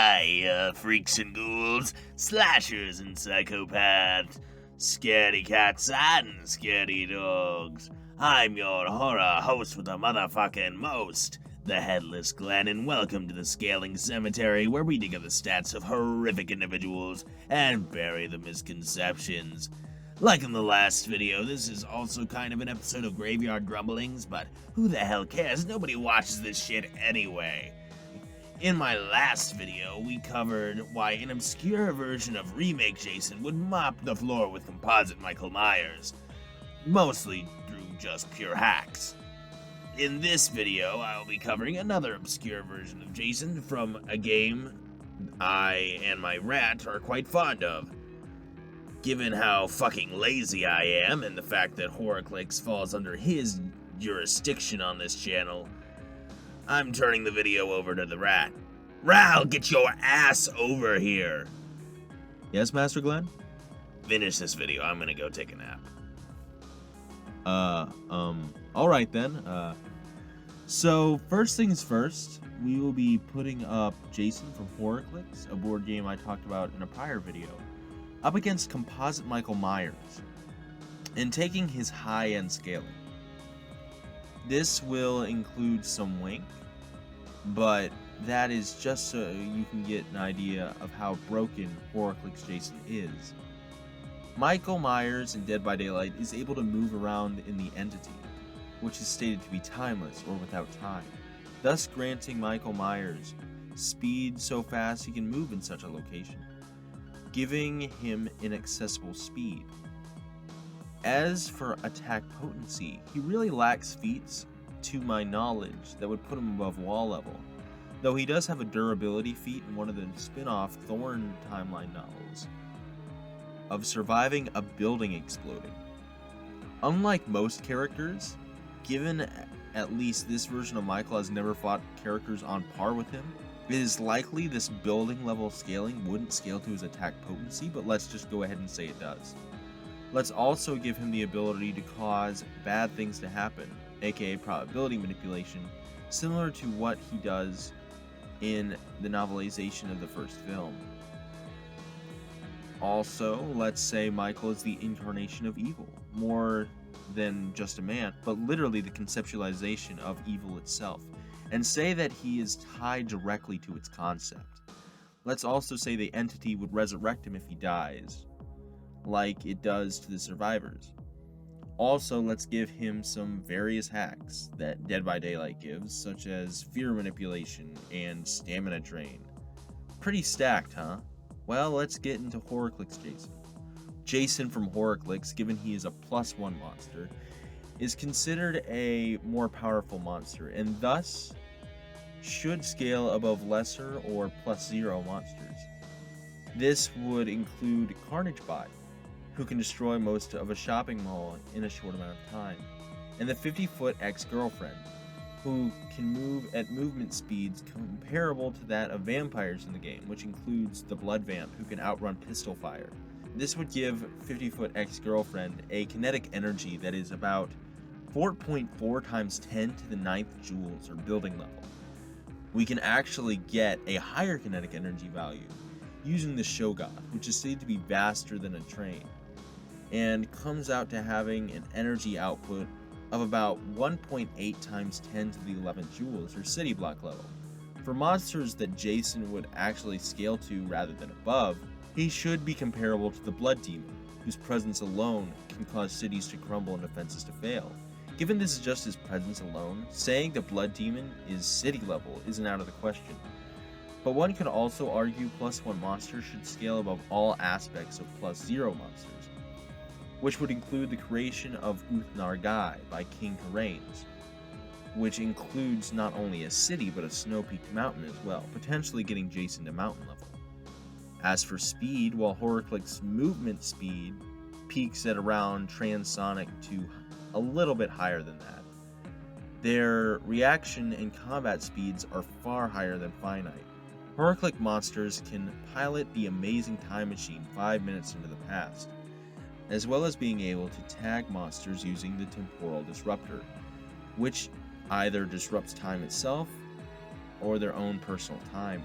Hiya, freaks and ghouls, slashers and psychopaths, scaredy cats and scaredy dogs. I'm your horror host with the motherfucking most, the Headless Glen, and welcome to the Scaling Cemetery, where we dig up the stats of horrific individuals and bury the misconceptions. Like in the last video, this is also kind of an episode of Graveyard Grumblings, but who the hell cares? Nobody watches this shit anyway. In my last video, we covered why an obscure version of Remake Jason would mop the floor with composite Michael Myers, mostly through just pure hacks. In this video, I'll be covering another obscure version of Jason from a game I and my rat are quite fond of. Given how fucking lazy I am and the fact that HorrorClicks falls under his jurisdiction on this channel, I'm turning the video over to the rat. Ral, get your ass over here! Yes, Master Glen? Finish this video, I'm gonna go take a nap. Alright then. So, first things first, we will be putting up Jason from HorrorClicks, a board game I talked about in a prior video, up against composite Michael Myers, and taking his high-end scaling. This will include some wink, but that is just so you can get an idea of how broken HorrorClicks Jason is. Michael Myers in Dead by Daylight is able to move around in the entity, which is stated to be timeless or without time, thus granting Michael Myers speed so fast he can move in such a location, giving him inaccessible speed. As for attack potency, he really lacks feats, to my knowledge, that would put him above wall level, though he does have a durability feat in one of the spin-off Thorn timeline novels of surviving a building exploding. Unlike most characters, given at least this version of Michael has never fought characters on par with him, it is likely this building level scaling wouldn't scale to his attack potency, but let's just go ahead and say it does. Let's also give him the ability to cause bad things to happen, aka probability manipulation, similar to what he does in the novelization of the first film. Also, let's say Michael is the incarnation of evil, more than just a man, but literally the conceptualization of evil itself, and say that he is tied directly to its concept. Let's also say the entity would resurrect him if he dies, like it does to the survivors. Also, let's give him some various hacks that Dead by Daylight gives, such as fear manipulation and stamina drain. Pretty stacked, huh? Well, let's get into HorrorClicks Jason. Jason from HorrorClicks, given he is a +1 monster, is considered a more powerful monster, and thus should scale above lesser or +0 monsters. This would include Carnagebot, who can destroy most of a shopping mall in a short amount of time, and the 50-foot ex-girlfriend, who can move at movement speeds comparable to that of vampires in the game, which includes the Blood Vamp, who can outrun pistol fire. This would give 50-foot ex-girlfriend a kinetic energy that is about 4.4 times 10 to the 9th joules, or building level. We can actually get a higher kinetic energy value using the Shogun, which is said to be vaster than a train, and comes out to having an energy output of about 1.8 times 10 to the 11th joules, or city block level. For monsters that Jason would actually scale to rather than above, he should be comparable to the Blood Demon, whose presence alone can cause cities to crumble and defenses to fail. Given this is just his presence alone, saying the Blood Demon is city level isn't out of the question. But one could also argue +1 monsters should scale above all aspects of +0 monsters, which would include the creation of Uthnar Gai by King Karains, which includes not only a city but a snow-peaked mountain as well, potentially getting Jason to mountain level. As for speed, while HorrorClicks' movement speed peaks at around transonic to a little bit higher than that, their reaction and combat speeds are far higher than finite. HorrorClick monsters can pilot the amazing time machine 5 minutes into the past, as well as being able to tag monsters using the temporal disruptor, which either disrupts time itself or their own personal time.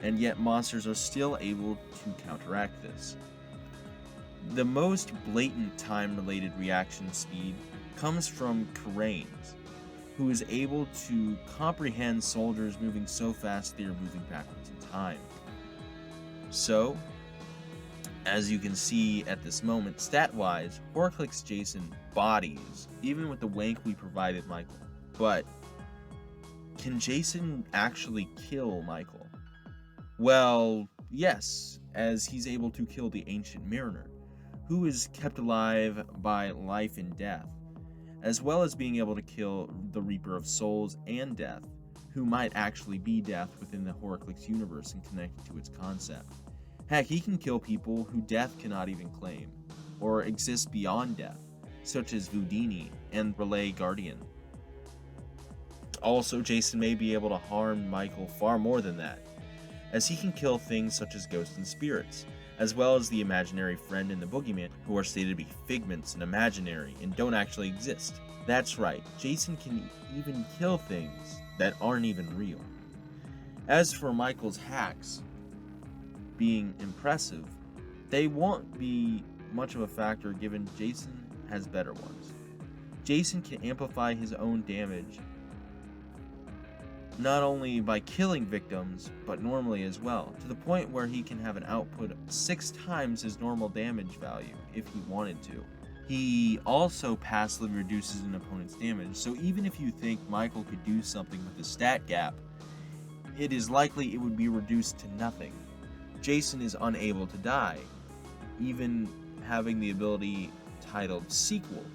and yet monsters are still able to counteract this. The most blatant time-related reaction speed comes from Karanes, who is able to comprehend soldiers moving so fast they are moving backwards in time. So, as you can see at this moment, stat-wise, Horcrux Jason bodies, even with the wank we provided Michael. But, can Jason actually kill Michael? Well, yes, as he's able to kill the Ancient Mariner, who is kept alive by life and death, as well as being able to kill the Reaper of Souls and Death, who might actually be Death within the Horcrux universe and connected to its concept. Heck, he can kill people who Death cannot even claim, or exist beyond Death, such as Houdini and Relay Guardian. Also, Jason may be able to harm Michael far more than that, as he can kill things such as ghosts and spirits, as well as the imaginary friend and the boogeyman, who are stated to be figments and imaginary and don't actually exist. That's right, Jason can even kill things that aren't even real. As for Michael's hacks being impressive, they won't be much of a factor given Jason has better ones. Jason can amplify his own damage not only by killing victims, but normally as well, to the point where he can have an output 6 times his normal damage value if he wanted to. He also passively reduces an opponent's damage, so even if you think Michael could do something with the stat gap, it is likely it would be reduced to nothing. Jason is unable to die, even having the ability titled Sequel,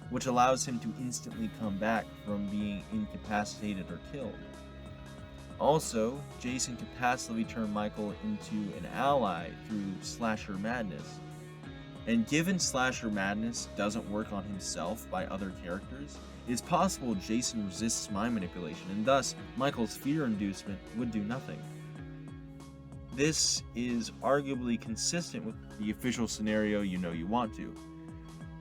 which allows him to instantly come back from being incapacitated or killed. Also, Jason can passively turn Michael into an ally through Slasher Madness. And given Slasher Madness doesn't work on himself by other characters, it is possible Jason resists mind manipulation, and thus Michael's fear inducement would do nothing. This is arguably consistent with the official scenario You Know You Want To,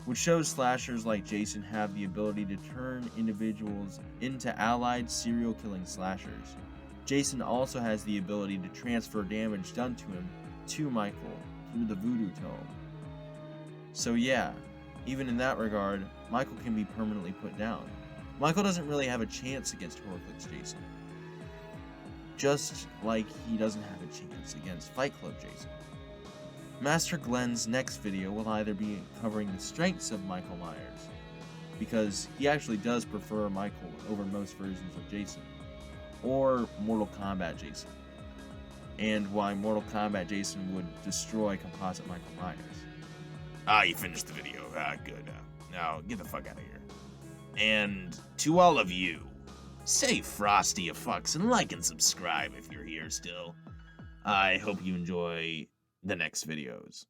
which shows slashers like Jason have the ability to turn individuals into allied serial killing slashers. Jason also has the ability to transfer damage done to him to Michael through the Voodoo Tome. So yeah, even in that regard, Michael can be permanently put down. Michael doesn't really have a chance against Horcrux Jason, just like he doesn't have a chance against Fight Club Jason. Master Glen's next video will either be covering the strengths of Michael Myers, because he actually does prefer Michael over most versions of Jason, or Mortal Kombat Jason, and why Mortal Kombat Jason would destroy composite Michael Myers. You finished the video. Good. Now, get the fuck out of here. And to all of you, say frosty you fucks and like and subscribe if you're here still. I hope you enjoy the next videos.